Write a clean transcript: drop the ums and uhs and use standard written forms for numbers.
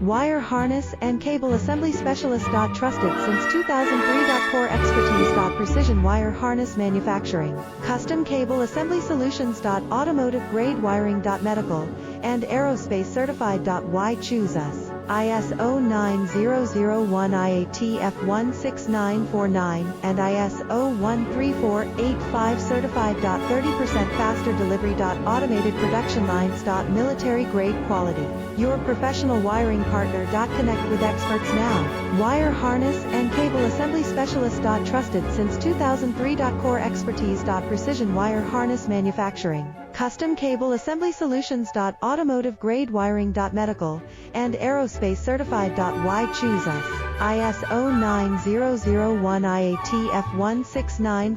Wire harness and cable assembly specialist. Trusted since 2003. Core expertise. Precision wire harness manufacturing, custom cable assembly solutions. Automotive grade wiring. Medical and aerospace certified. Why choose us? ISO 9001 IATF 16949 and ISO 13485 certified. 30% faster delivery. Automated production lines. Military grade quality. Your professional wiring partner. Connect with experts now. Wire harness and cable assembly specialist. Trusted since 2003. Core expertise. Precision wire harness manufacturing, custom cable assembly solutions. Automotive grade wiring. Medical and aerospace certified. Why choose us? ISO 9001 IATF 16949